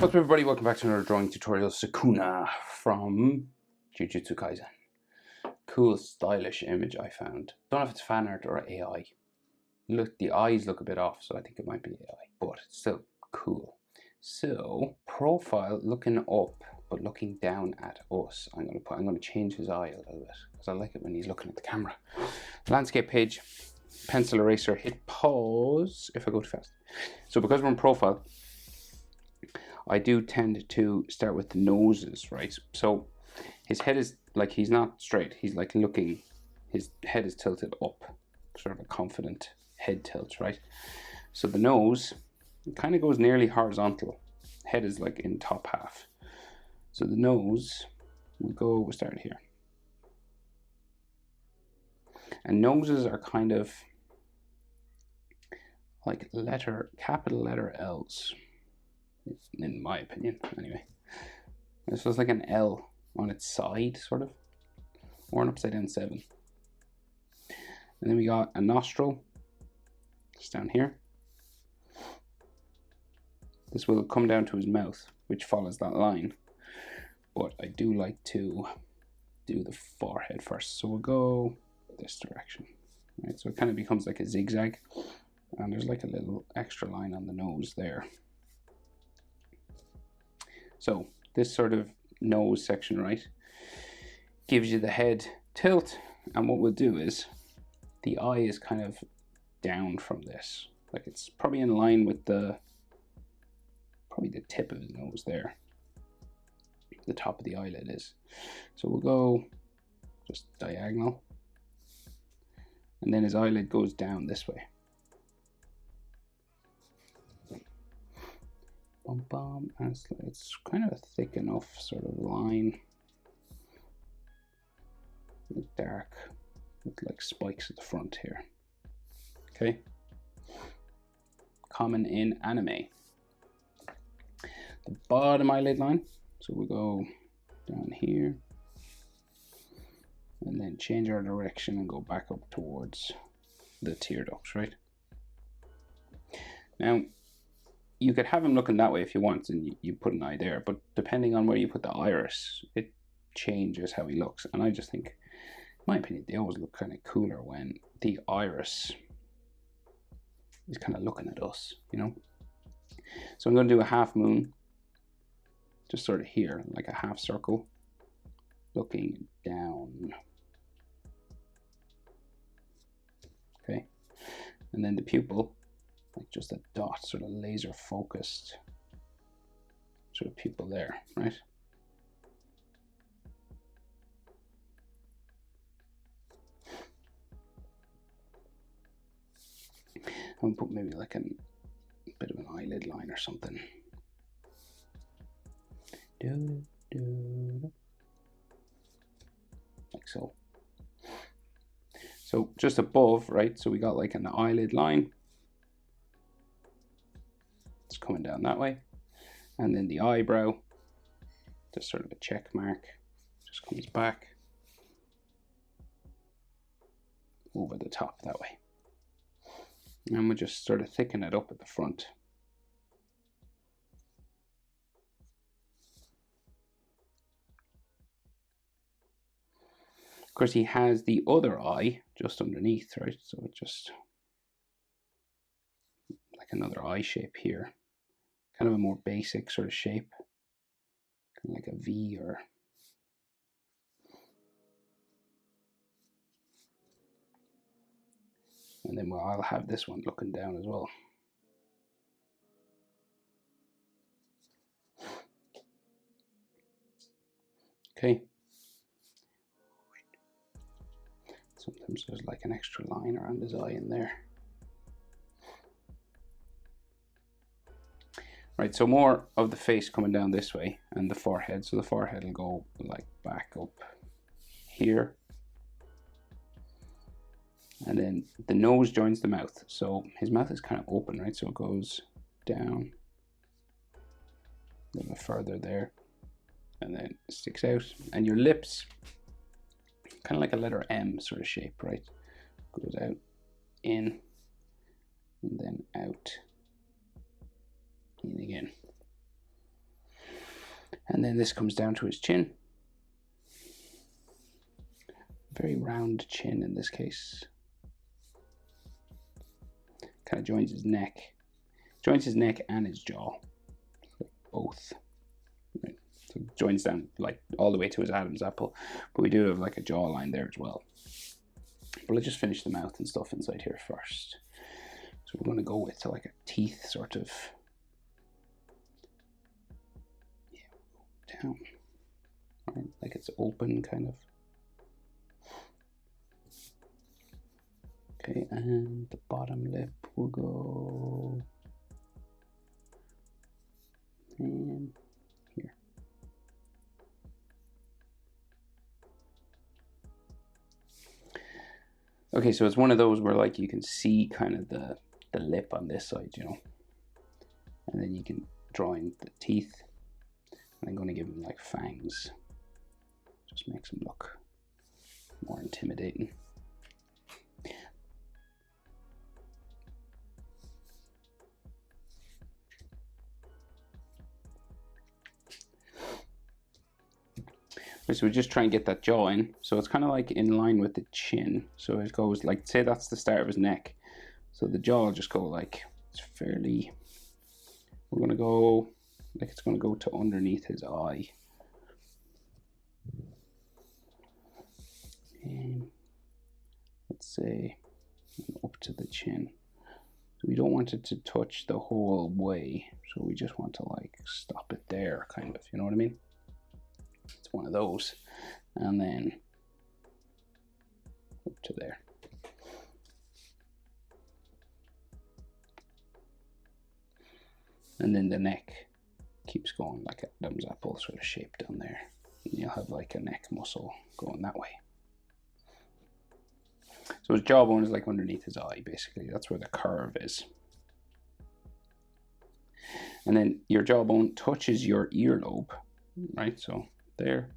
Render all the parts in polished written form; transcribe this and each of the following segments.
What's up everybody, welcome back to another drawing tutorial. Sukuna from Jujutsu Kaisen. Cool stylish image I found. Don't know if it's fan art or AI. Look, the eyes look a bit off, so I think it might be AI, but it's still cool. So, profile looking up but looking down at us. I'm gonna change his eye a little bit because I like it when he's looking at the camera. Landscape page, pencil eraser, hit pause if I go too fast. So because we're in profile, I do tend to start with the noses, right? So his head is like, he's not straight, he's like looking, his head is tilted up, sort of a confident head tilt, right? So the nose kind of goes nearly horizontal, head is like in top half. So the nose, we'll start here. And noses are kind of like capital letter L's, in my opinion, anyway. This was like an L on its side, sort of, or an upside down 7. And then we got a nostril, just down here. This will come down to his mouth, which follows that line. But I do like to do the forehead first, so we'll go this direction, right? So it kind of becomes like a zigzag, and there's like a little extra line on the nose there. So this sort of nose section, right, gives you the head tilt, and what we'll do is the eye is kind of down from this, like it's probably in line with the tip of his nose there, the top of the eyelid is. So we'll go just diagonal, and then his eyelid goes down this way. And it's kind of a thick enough sort of line, dark with like spikes at the front here. Okay, common in anime. The bottom eyelid line, so we'll go down here and then change our direction and go back up towards the tear ducts, right? Now you could have him looking that way if you want, and you put an eye there, but depending on where you put the iris, it changes how he looks. And I just think, in my opinion, they always look kind of cooler when the iris is kind of looking at us, you know? So I'm going to do a half moon, just sort of here, like a half circle, looking down. Okay, and then the pupil, like just a dot, sort of laser focused sort of pupil there, right? I'm gonna put maybe like a bit of an eyelid line or something. Like so. So just above, right? So we got like an eyelid line. It's coming down that way, and then the eyebrow, just sort of a check mark, just comes back over the top that way, and we'll just sort of thicken it up at the front. Of course, he has the other eye just underneath, right? So it just like another eye shape here. Kind of a more basic sort of shape, kind of like a V or and then I'll have this one looking down as well. Okay. Sometimes there's like an extra line around his eye in there. Right, so more of the face coming down this way, and the forehead. So the forehead will go like back up here. And then the nose joins the mouth. So his mouth is kind of open, right? So it goes down a little bit further there, and then it sticks out. And your lips, kind of like a letter M sort of shape, right? Goes out, in, and then out. In again. And then this comes down to his chin. Very round chin in this case. Kind of joins his neck. Joins his neck and his jaw. Both. Right. So it joins down like all the way to his Adam's apple. But we do have like a jawline there as well. But let's just finish the mouth and stuff inside here first. So we're going to go with like a teeth sort of. Yeah, down. Right, like it's open kind of. Okay, and the bottom lip will go in here. Okay, so it's one of those where like you can see kind of the lip on this side, you know, and then you can draw in the teeth. And I'm going to give him like fangs. Just makes him look more intimidating. So we just try and get that jaw in. So it's kind of like in line with the chin. So it goes like, say that's the start of his neck. So the jaw will just go like, it's fairly, we're going to go, like it's going to go to underneath his eye. And let's say up to the chin. So we don't want it to touch the whole way. So we just want to like stop it there kind of, you know what I mean? It's one of those, and then up to there. And then the neck keeps going like Adam's apple sort of shape down there. And you'll have like a neck muscle going that way. So his jawbone is like underneath his eye, basically. That's where the curve is. And then your jawbone touches your earlobe, right? So there,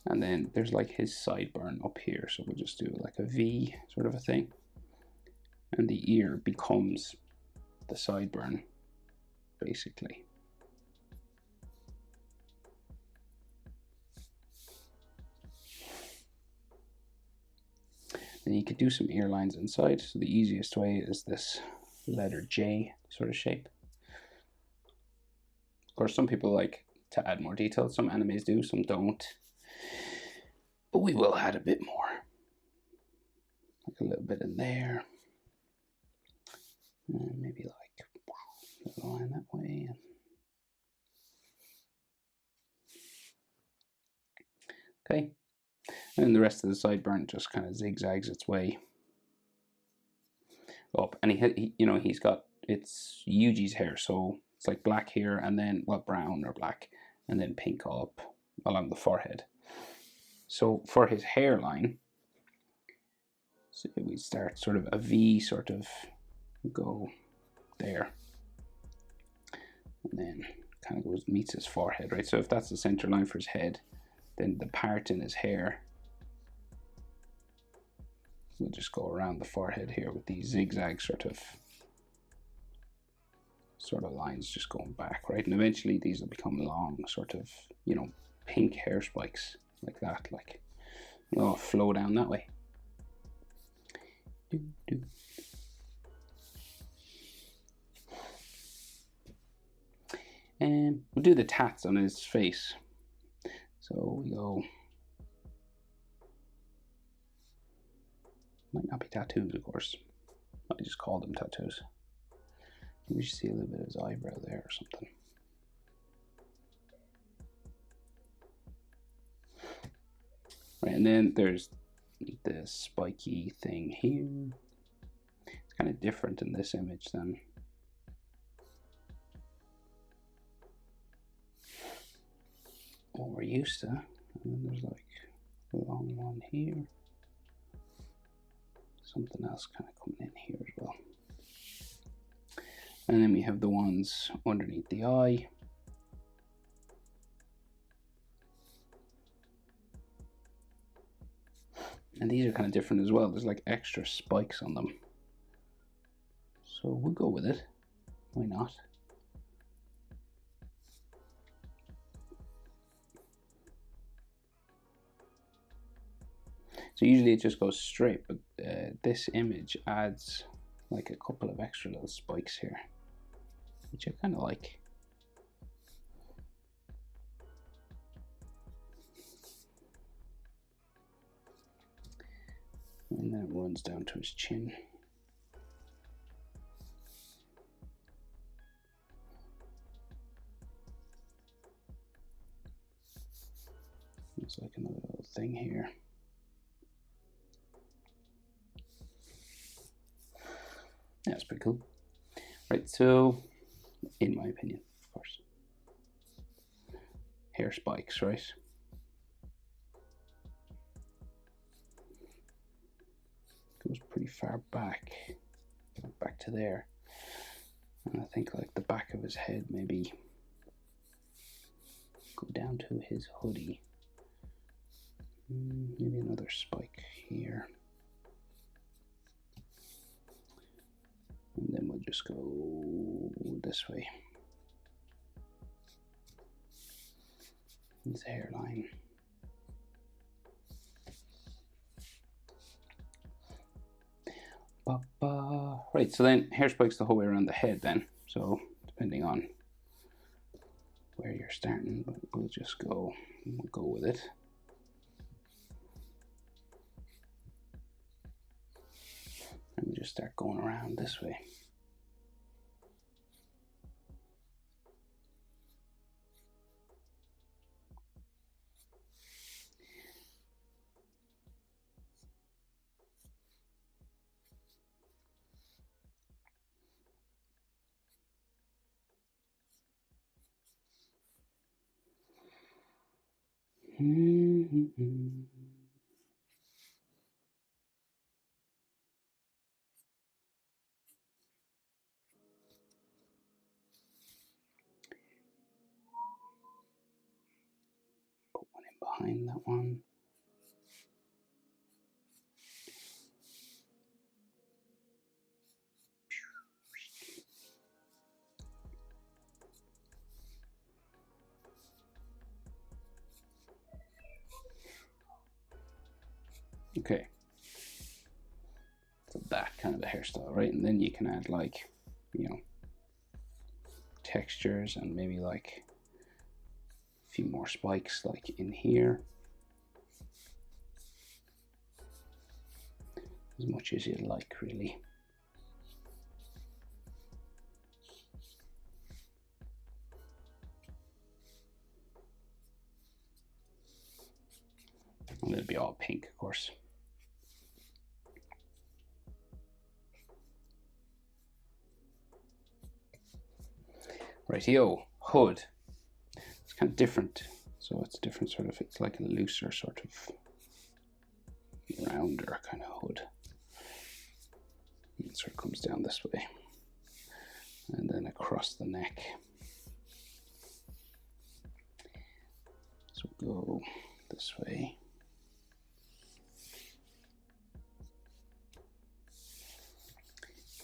and then there's like his sideburn up here, so we'll just do like a V sort of a thing, and the ear becomes the sideburn basically. Then you could do some ear lines inside, so the easiest way is this letter J sort of shape. Of course, some people like to add more detail. Some animes do, some don't. But we will add a bit more. Like a little bit in there. And maybe like a line that way. Okay. And then the rest of the sideburn just kind of zigzags its way up. And he's got, it's Yuji's hair, so it's like black here and then, well, brown or black. And then pink up along the forehead. So for his hairline, so we start sort of a V, sort of go there, and then kind of goes meets his forehead, right? So if that's the center line for his head, then the part in his hair will just go around the forehead here with these zigzag sort of lines just going back, right? And eventually these will become long, sort of, you know, pink hair spikes like that, like they'll flow down that way. And we'll do the tats on his face. So we go, might not be tattoos, of course. I just call them tattoos. We should see a little bit of his eyebrow there or something. Right, and then there's this spiky thing here. It's kind of different in this image than what we're used to. And then there's like a long one here. Something else kind of coming in here as well. And then we have the ones underneath the eye. And these are kind of different as well. There's like extra spikes on them. So we'll go with it. Why not? So usually it just goes straight, but this image adds like a couple of extra little spikes here, which I kind of like. And then it runs down to his chin. There's like another little thing here. That's pretty cool. Right, so in my opinion, of course, hair spikes, right? Goes pretty far back to there. And I think like the back of his head maybe go down to his hoodie. Maybe another spike here. And then we'll just go this way. His hairline. Right, so then hair spikes the whole way around the head then. So depending on where you're starting, but we'll just we'll go with it. And we just start going around this way. Put one in behind that one. Okay, so that kind of a hairstyle, right? And then you can add like, you know, textures and maybe like a few more spikes like in here. As much as you'd like, really. And it'll be all pink, of course. Rightio, hood. It's kind of different. So it's different sort of, it's like a looser sort of rounder kind of hood. And so it comes down this way. And then across the neck. So we'll go this way.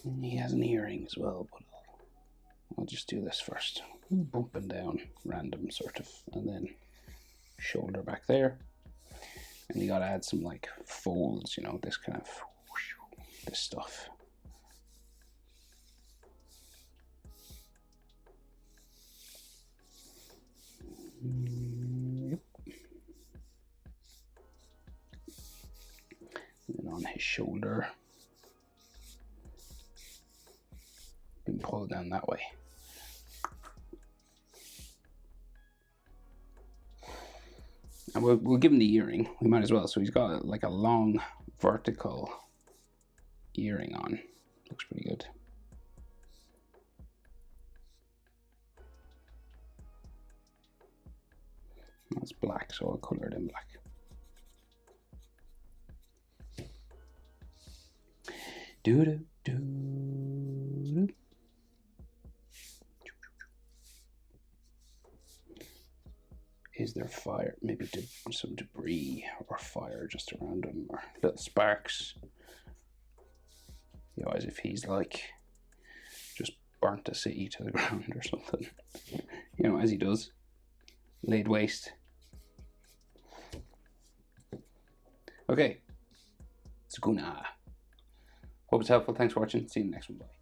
And he has an earring as well, but I'll just do this first. Bumping down, random sort of, and then shoulder back there. And you gotta add some like folds, you know, this kind of, this stuff. Yep. And then on his shoulder. You can pull it down that way. And we'll give him the earring. We might as well. So he's got like a long vertical earring on. Looks pretty good. That's black, so I'll color it in black. Do-do-do-do. Is there fire? Maybe some debris or fire just around him, or little sparks. You know, as if he's like just burnt a city to the ground or something. You know, as he does. Laid waste. Okay, Sukuna. Hope it's helpful. Thanks for watching. See you in the next one. Bye.